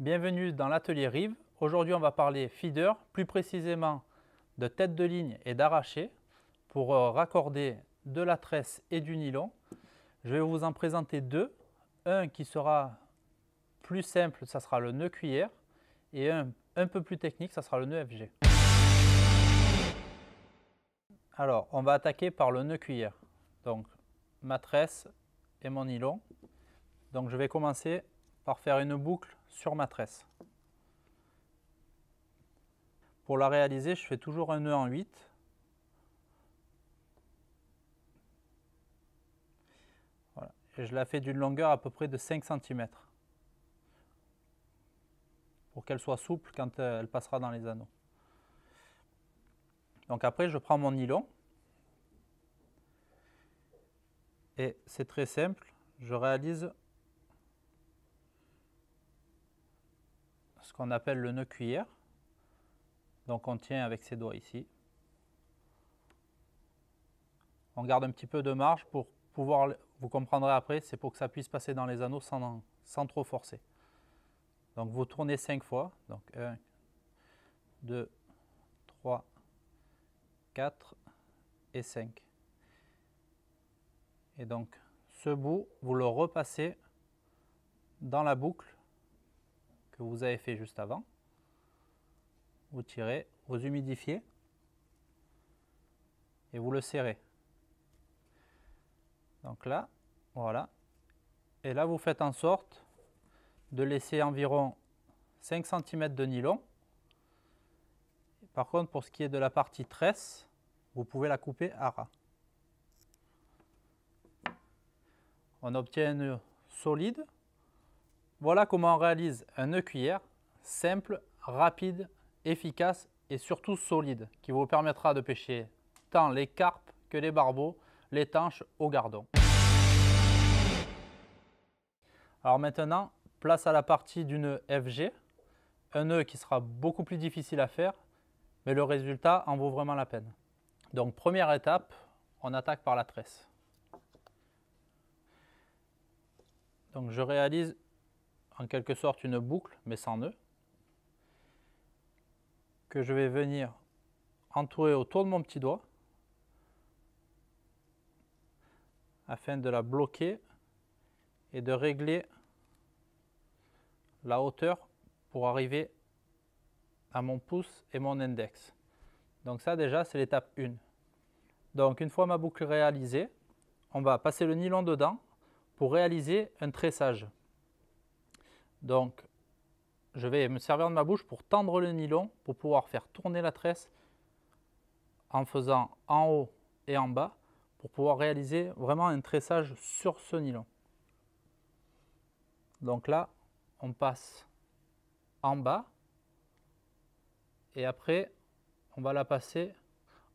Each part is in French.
Bienvenue dans l'atelier Rive. Aujourd'hui, on va parler feeder, plus précisément de tête de ligne et d'arraché pour raccorder de la tresse et du nylon. Je vais vous en présenter deux. Un qui sera plus simple, ça sera le nœud cuillère, et un peu plus technique, ça sera le nœud FG. Alors, on va attaquer par le nœud cuillère. Donc, ma tresse et mon nylon. Donc, je vais commencer par faire une boucle sur ma tresse. Pour la réaliser, je fais toujours un nœud en 8. Voilà. Et je la fais d'une longueur à peu près de 5 cm pour qu'elle soit souple quand elle passera dans les anneaux. Donc après, je prends mon nylon et c'est très simple, je réalise ce qu'on appelle le nœud cuillère. Donc on tient avec ses doigts ici. On garde un petit peu de marge pour pouvoir, vous comprendrez après, c'est pour que ça puisse passer dans les anneaux sans trop forcer. Donc vous tournez 5 fois, donc 1, 2, 3, 4 et 5. Et donc ce bout, vous le repassez dans la boucle que vous avez fait juste avant. Vous tirez, vous humidifiez et vous le serrez. Donc là, voilà. Et là, vous faites en sorte de laisser environ 5 cm de nylon. Par contre, pour ce qui est de la partie tresse, vous pouvez la couper à ras. On obtient un nœud solide. Voilà comment on réalise un nœud cuillère simple, rapide, efficace et surtout solide, qui vous permettra de pêcher tant les carpes que les barbeaux, les tanches au gardon. Alors maintenant, place à la partie du nœud FG, un nœud qui sera beaucoup plus difficile à faire, mais le résultat en vaut vraiment la peine. Donc première étape, on attaque par la tresse. Donc je réalise en quelque sorte une boucle, mais sans nœud, que je vais venir entourer autour de mon petit doigt, afin de la bloquer et de régler la hauteur pour arriver à mon pouce et mon index. Donc ça déjà c'est l'étape 1. Donc une fois ma boucle réalisée, on va passer le nylon dedans pour réaliser un tressage. Donc je vais me servir de ma bouche pour tendre le nylon pour pouvoir faire tourner la tresse en faisant en haut et en bas pour pouvoir réaliser vraiment un tressage sur ce nylon. Donc là, on passe en bas et après, on va la passer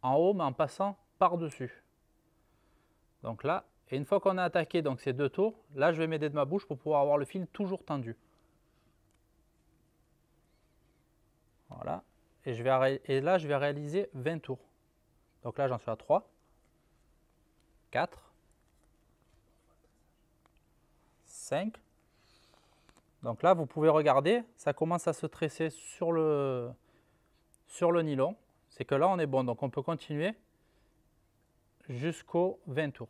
en haut mais en passant par-dessus. Donc là, et une fois qu'on a attaqué donc ces deux tours, là je vais m'aider de ma bouche pour pouvoir avoir le fil toujours tendu. Voilà, et là je vais réaliser 20 tours. Donc là j'en suis à 3, 4, 5. Donc là vous pouvez regarder, ça commence à se tresser sur le nylon. C'est que là on est bon, donc on peut continuer jusqu'aux 20 tours.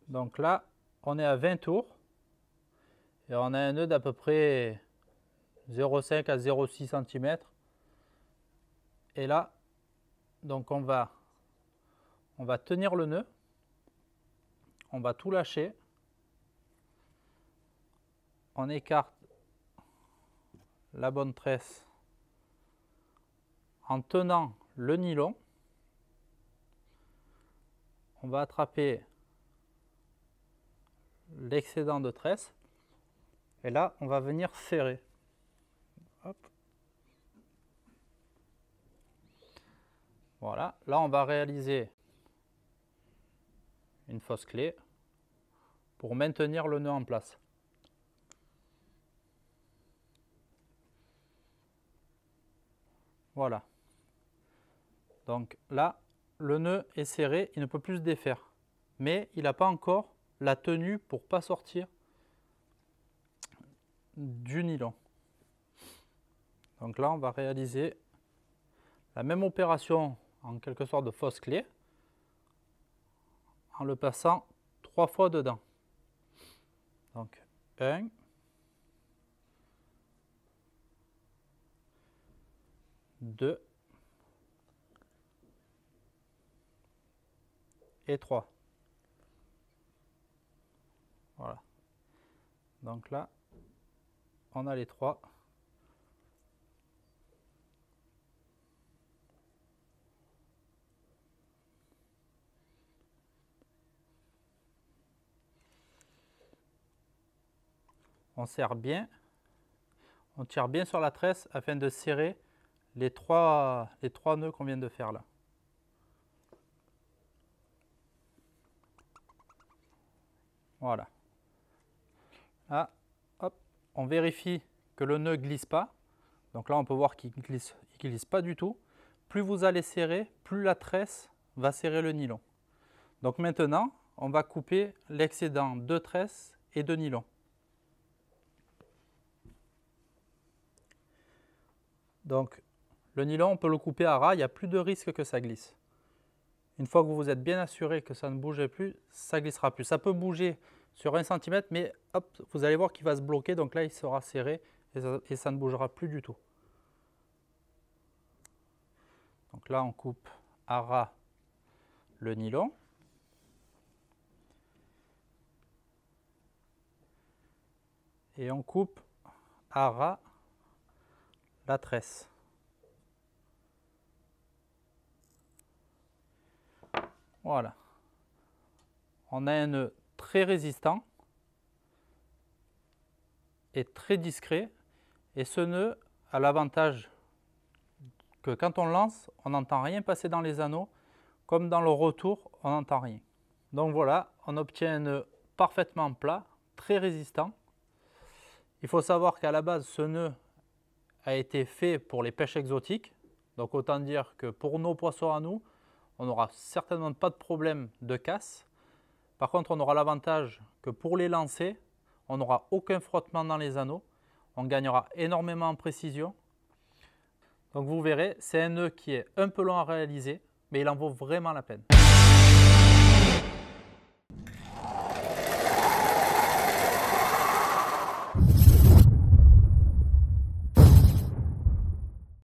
Donc là, on est à 20 tours et on a un nœud d'à peu près 0,5 à 0,6 cm. Et là, donc on va tenir le nœud, on va tout lâcher, on écarte la bonne tresse en tenant le nylon, on va attraper l'excédent de tresse et là on va venir serrer. Hop. Voilà, là on va réaliser une fausse clé pour maintenir le nœud en place. Voilà. Donc là, le nœud est serré, il ne peut plus se défaire. mais il n'a pas encore la tenue pour ne pas sortir du nylon. Donc là, on va réaliser la même opération en quelque sorte de fausse clé en le passant 3 fois dedans. Donc 1, 2 et 3. Voilà. Donc là, on a les 3. On serre bien, on tire bien sur la tresse afin de serrer les trois nœuds qu'on vient de faire là. Voilà. Là, hop, on vérifie que le nœud ne glisse pas. Donc là, on peut voir qu'il glisse pas du tout. Plus vous allez serrer, plus la tresse va serrer le nylon. Donc maintenant, on va couper l'excédent de tresse et de nylon. Donc le nylon, on peut le couper à ras, il n'y a plus de risque que ça glisse. Une fois que vous vous êtes bien assuré que ça ne bougeait plus, ça ne glissera plus. Ça peut bouger sur 1 cm, mais hop, vous allez voir qu'il va se bloquer, donc là il sera serré et ça ne bougera plus du tout. Donc là on coupe à ras le nylon. Et on coupe à ras la tresse. Voilà. On a un nœud très résistant et très discret. Et ce nœud a l'avantage que quand on lance, on n'entend rien passer dans les anneaux, comme dans le retour, on n'entend rien. Donc voilà, on obtient un nœud parfaitement plat, très résistant. Il faut savoir qu'à la base, ce nœud a été fait pour les pêches exotiques. Donc autant dire que pour nos poissons à nous, on n'aura certainement pas de problème de casse. Par contre, on aura l'avantage que pour les lancer, on n'aura aucun frottement dans les anneaux. On gagnera énormément en précision. Donc vous verrez, c'est un nœud qui est un peu long à réaliser, mais il en vaut vraiment la peine.